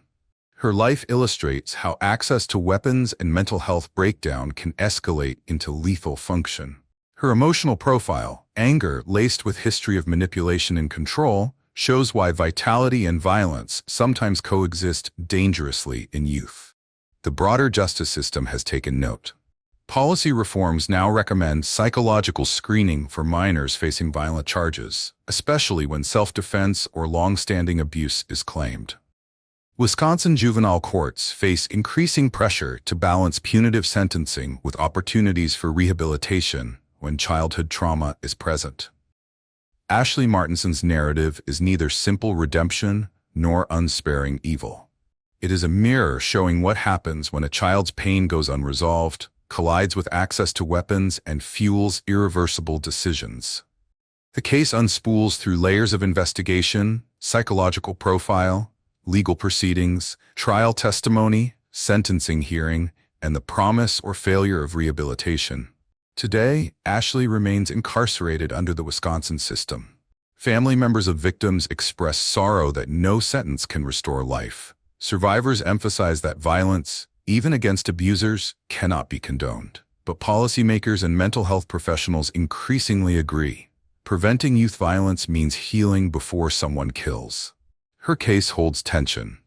Her life illustrates how access to weapons and mental health breakdown can escalate into lethal function. Her emotional profile, anger laced with history of manipulation and control, shows why vitality and violence sometimes coexist dangerously in youth. the broader justice system has taken note. Policy reforms now recommend psychological screening for minors facing violent charges, especially when self-defense or long-standing abuse is claimed. Wisconsin juvenile courts face increasing pressure to balance punitive sentencing with opportunities for rehabilitation when childhood trauma is present. Ashley Martinson's narrative is neither simple redemption nor unsparing evil. It is a mirror showing what happens when a child's pain goes unresolved, collides with access to weapons, and fuels irreversible decisions. The case unspools through layers of investigation, psychological profile, legal proceedings, trial testimony, sentencing hearing, and the promise or failure of rehabilitation. Today, Ashley remains incarcerated under the Wisconsin system. Family members of victims express sorrow that no sentence can restore life. Survivors emphasize that violence, even against abusers, cannot be condoned. But policymakers and mental health professionals increasingly agree. Preventing youth violence means healing before someone kills. Her case holds tension.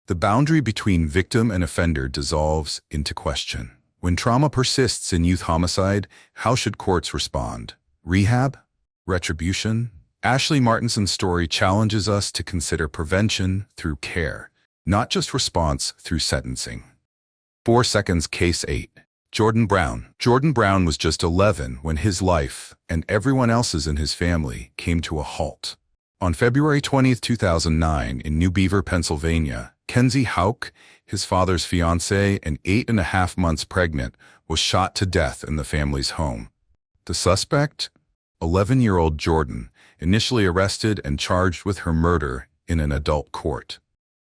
The boundary between victim and offender dissolves into question. When trauma persists in youth homicide, how should courts respond? Rehab? Retribution? Ashley Martinson's story challenges us to consider prevention through care, not just response through sentencing. 4 seconds, Case 8. Jordan Brown. Jordan Brown was just 11 when his life, and everyone else's in his family, came to a halt. On February 20, 2009, in New Beaver, Pennsylvania, Kenzie Houck, his father's fiancée and 8.5 months pregnant, was shot to death in the family's home. The suspect? 11-year-old Jordan, initially arrested and charged with her murder in an adult court.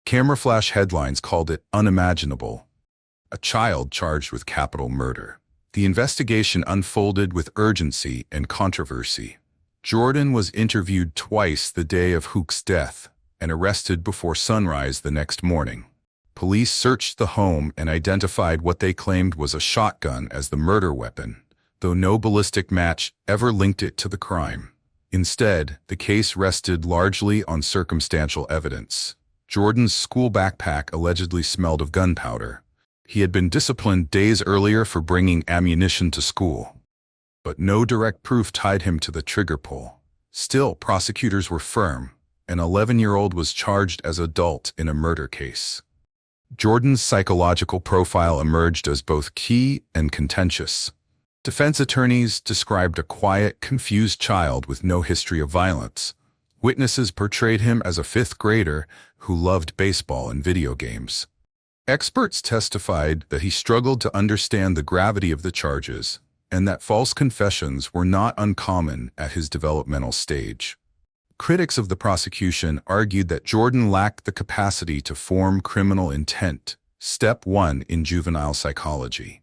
Camera flash headlines called it unimaginable. A child charged with capital murder. The investigation unfolded with urgency and controversy. Jordan was interviewed twice the day of Houck's death and arrested before sunrise the next morning. Police searched the home and identified what they claimed was a shotgun as the murder weapon, though no ballistic match ever linked it to the crime. Instead, the case rested largely on circumstantial evidence. Jordan's school backpack allegedly smelled of gunpowder. He had been disciplined days earlier for bringing ammunition to school. But no direct proof tied him to the trigger pull. Still, prosecutors were firm. An 11-year-old was charged as adult in a murder case. Jordan's psychological profile emerged as both key and contentious. Defense attorneys described a quiet, confused child with no history of violence. Witnesses portrayed him as a 5th grader who loved baseball and video games. Experts testified that he struggled to understand the gravity of the charges and that false confessions were not uncommon at his developmental stage. Critics of the prosecution argued that Jordan lacked the capacity to form criminal intent, step 1 in juvenile psychology.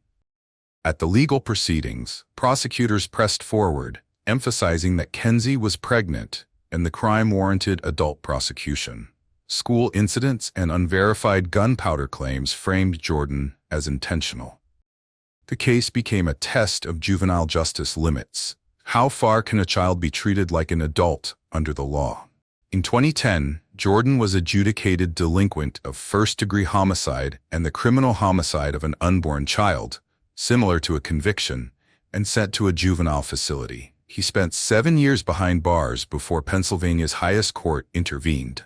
At the legal proceedings, prosecutors pressed forward, emphasizing that Kenzie was pregnant and the crime warranted adult prosecution. School incidents and unverified gunpowder claims framed Jordan as intentional. The case became a test of juvenile justice limits. How far can a child be treated like an adult under the law? In 2010, Jordan was adjudicated delinquent of first-degree homicide and the criminal homicide of an unborn child, similar to a conviction, and sent to a juvenile facility. He spent 7 years behind bars before Pennsylvania's highest court intervened.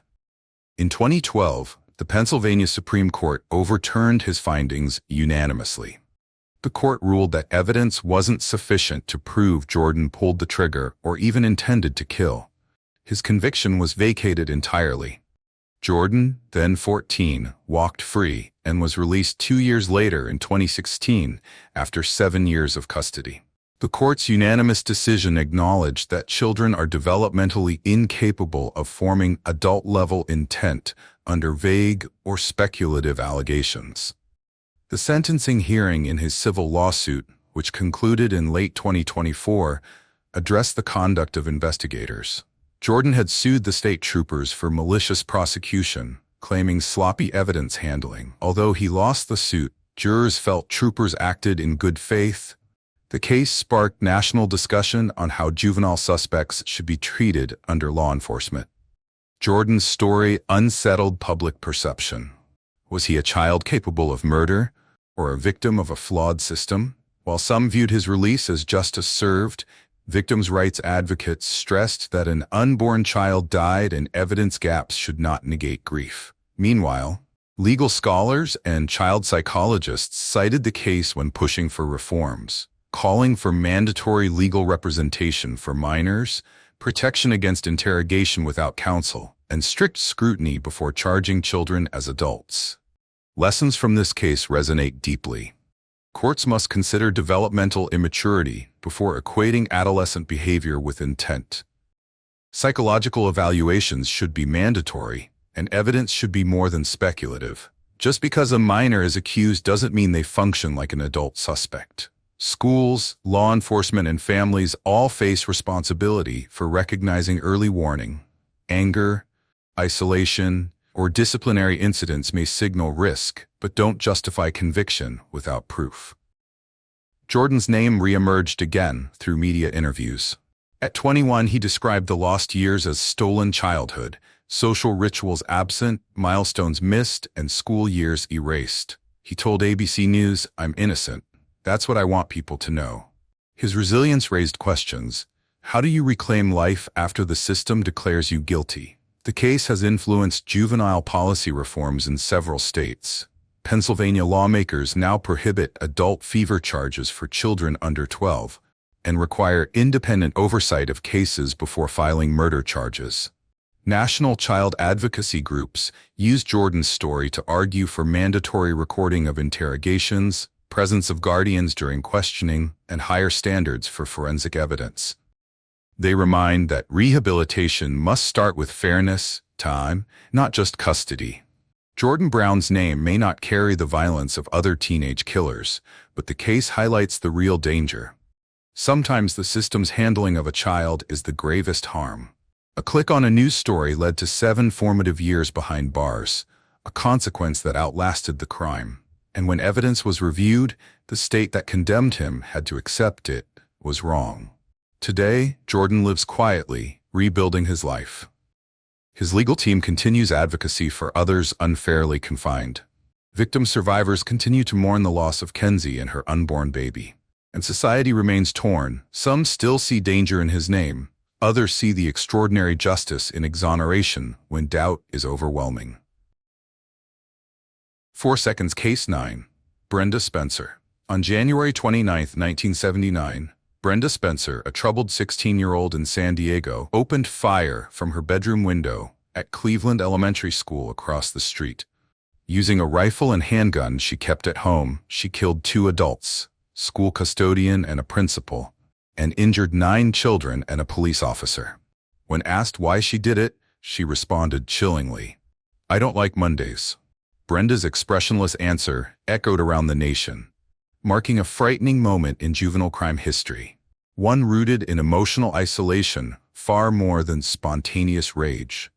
In 2012, the Pennsylvania Supreme Court overturned his findings unanimously. The court ruled that evidence wasn't sufficient to prove Jordan pulled the trigger or even intended to kill. His conviction was vacated entirely. Jordan, then 14, walked free and was released 2 years later in 2016 after 7 years of custody. The court's unanimous decision acknowledged that children are developmentally incapable of forming adult-level intent under vague or speculative allegations. The sentencing hearing in his civil lawsuit, which concluded in late 2024, addressed the conduct of investigators. Jordan had sued the state troopers for malicious prosecution, claiming sloppy evidence handling. Although he lost the suit, jurors felt troopers acted in good faith. The case sparked national discussion on how juvenile suspects should be treated under law enforcement. Jordan's story unsettled public perception. Was he a child capable of murder, or a victim of a flawed system? While some viewed his release as justice served, victims' rights advocates stressed that an unborn child died and evidence gaps should not negate grief. Meanwhile, legal scholars and child psychologists cited the case when pushing for reforms, calling for mandatory legal representation for minors, protection against interrogation without counsel, and strict scrutiny before charging children as adults. Lessons from this case resonate deeply. Courts must consider developmental immaturity before equating adolescent behavior with intent. Psychological evaluations should be mandatory, and evidence should be more than speculative. Just because a minor is accused doesn't mean they function like an adult suspect. Schools, law enforcement, and families all face responsibility for recognizing early warning. Anger, isolation, or disciplinary incidents may signal risk, but don't justify conviction without proof. Jordan's name reemerged again through media interviews. At 21, he described the lost years as stolen childhood, social rituals absent, milestones missed, and school years erased. He told ABC News, "I'm innocent. That's what I want people to know." His resilience raised questions. How do you reclaim life after the system declares you guilty? The case has influenced juvenile policy reforms in several states. Pennsylvania lawmakers now prohibit adult fever charges for children under 12 and require independent oversight of cases before filing murder charges. National child advocacy groups use Jordan's story to argue for mandatory recording of interrogations, presence of guardians during questioning, and higher standards for forensic evidence. They remind that rehabilitation must start with fairness, time, not just custody. Jordan Brown's name may not carry the violence of other teenage killers, but the case highlights the real danger. Sometimes the system's handling of a child is the gravest harm. A click on a news story led to 7 formative years behind bars, a consequence that outlasted the crime. And when evidence was reviewed, the state that condemned him had to accept it was wrong. Today, Jordan lives quietly, rebuilding his life. His legal team continues advocacy for others unfairly confined. Victim survivors continue to mourn the loss of Kenzie and her unborn baby. And society remains torn. Some still see danger in his name. Others see the extraordinary justice in exoneration when doubt is overwhelming. 4 Seconds Case 9. Brenda Spencer. On January 29, 1979, Brenda Spencer, a troubled 16-year-old in San Diego, opened fire from her bedroom window at Cleveland Elementary School across the street. Using a rifle and handgun she kept at home, she killed 2 adults, school custodian and a principal, and injured 9 children and a police officer. When asked why she did it, she responded chillingly, "I don't like Mondays." Brenda's expressionless answer echoed around the nation, marking a frightening moment in juvenile crime history. One rooted in emotional isolation far more than spontaneous rage.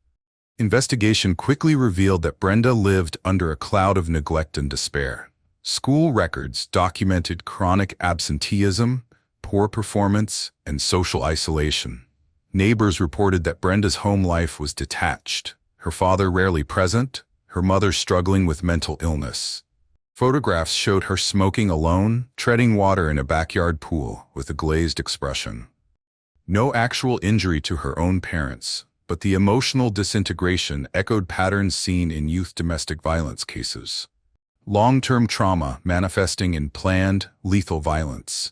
Investigation quickly revealed that Brenda lived under a cloud of neglect and despair. School records documented chronic absenteeism, poor performance, and social isolation. Neighbors reported that Brenda's home life was detached, her father rarely present, her mother struggling with mental illness. Photographs showed her smoking alone, treading water in a backyard pool with a glazed expression. No actual injury to her own parents, but the emotional disintegration echoed patterns seen in youth domestic violence cases. Long-term trauma manifesting in planned, lethal violence.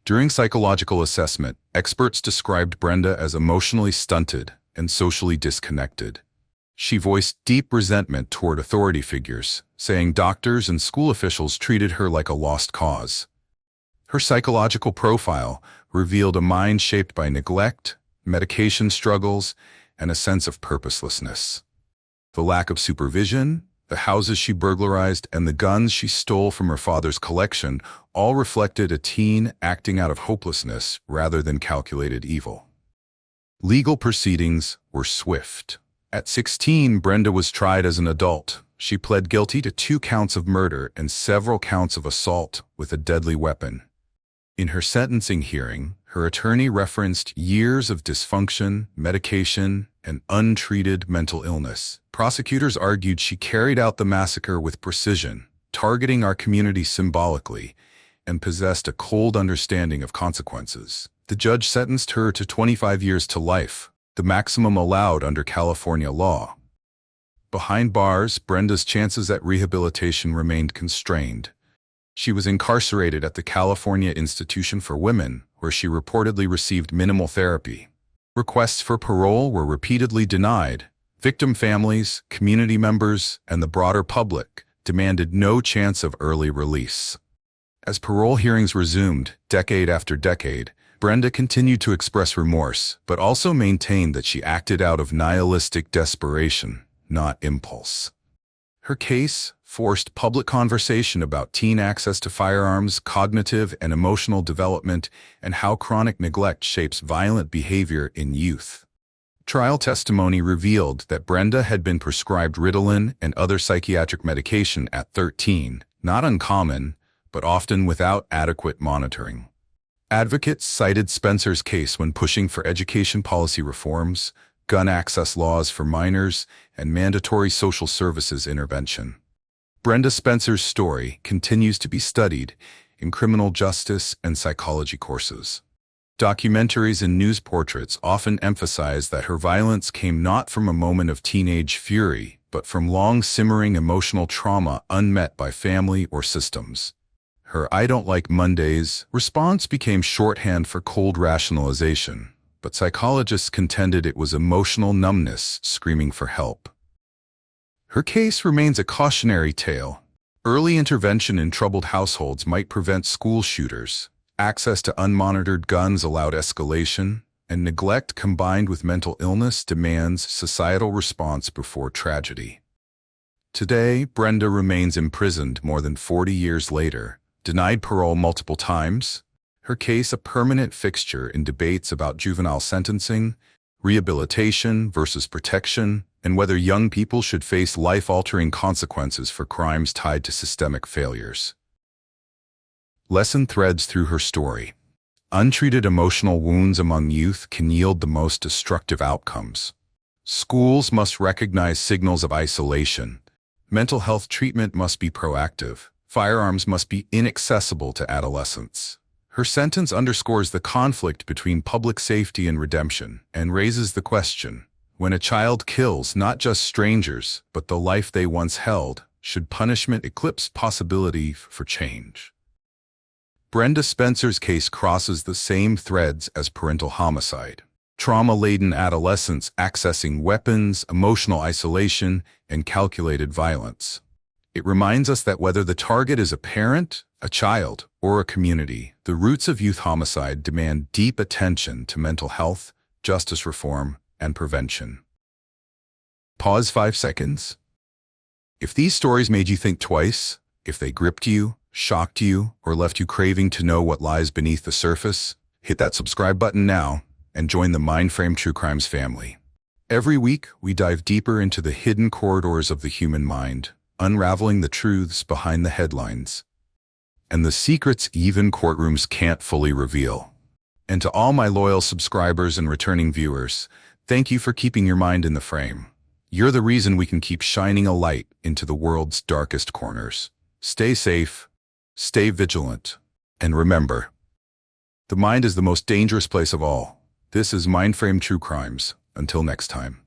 During psychological assessment, experts described Brenda as emotionally stunted and socially disconnected. She voiced deep resentment toward authority figures, saying doctors and school officials treated her like a lost cause. Her psychological profile revealed a mind shaped by neglect, medication struggles, and a sense of purposelessness. The lack of supervision, the houses she burglarized, and the guns she stole from her father's collection all reflected a teen acting out of hopelessness rather than calculated evil. Legal proceedings were swift. At 16, Brenda was tried as an adult. She pled guilty to 2 counts of murder and several counts of assault with a deadly weapon. In her sentencing hearing, her attorney referenced years of dysfunction, medication, and untreated mental illness. Prosecutors argued she carried out the massacre with precision, targeting our community symbolically, and possessed a cold understanding of consequences. The judge sentenced her to 25 years to life, the maximum allowed under California law. Behind bars, Brenda's chances at rehabilitation remained constrained. She was incarcerated at the California Institution for Women, where she reportedly received minimal therapy. Requests for parole were repeatedly denied. Victim families, community members, and the broader public demanded no chance of early release. As parole hearings resumed, decade after decade, Brenda continued to express remorse, but also maintained that she acted out of nihilistic desperation, not impulse. Her case forced public conversation about teen access to firearms, cognitive and emotional development, and how chronic neglect shapes violent behavior in youth. Trial testimony revealed that Brenda had been prescribed Ritalin and other psychiatric medication at 13, not uncommon, but often without adequate monitoring. Advocates cited Spencer's case when pushing for education policy reforms, gun access laws for minors, and mandatory social services intervention. Brenda Spencer's story continues to be studied in criminal justice and psychology courses. Documentaries and news portraits often emphasize that her violence came not from a moment of teenage fury, but from long-simmering emotional trauma unmet by family or systems. Her "I don't like Mondays" response became shorthand for cold rationalization, but psychologists contended it was emotional numbness screaming for help. Her case remains a cautionary tale. Early intervention in troubled households might prevent school shooters. Access to unmonitored guns allowed escalation, and neglect combined with mental illness demands societal response before tragedy. Today, Brenda remains imprisoned more than 40 years later, denied parole multiple times, her case a permanent fixture in debates about juvenile sentencing, rehabilitation versus protection, and whether young people should face life-altering consequences for crimes tied to systemic failures. Lesson threads through her story. Untreated emotional wounds among youth can yield the most destructive outcomes. Schools must recognize signals of isolation. Mental health treatment must be proactive. Firearms must be inaccessible to adolescents. Her sentence underscores the conflict between public safety and redemption and raises the question, when a child kills not just strangers, but the life they once held, should punishment eclipse possibility for change? Brenda Spencer's case crosses the same threads as parental homicide. Trauma-laden adolescents accessing weapons, emotional isolation, and calculated violence. It reminds us that whether the target is a parent, a child, or a community, the roots of youth homicide demand deep attention to mental health, justice reform, and prevention. Pause 5 seconds. If these stories made you think twice, if they gripped you, shocked you, or left you craving to know what lies beneath the surface, hit that subscribe button now and join the Mindframe True Crimes family. Every week, we dive deeper into the hidden corridors of the human mind, unraveling the truths behind the headlines and the secrets even courtrooms can't fully reveal. And to all my loyal subscribers and returning viewers, thank you for keeping your mind in the frame. You're the reason we can keep shining a light into the world's darkest corners. Stay safe, stay vigilant, and remember, the mind is the most dangerous place of all. This is Mindframe True Crimes. Until next time.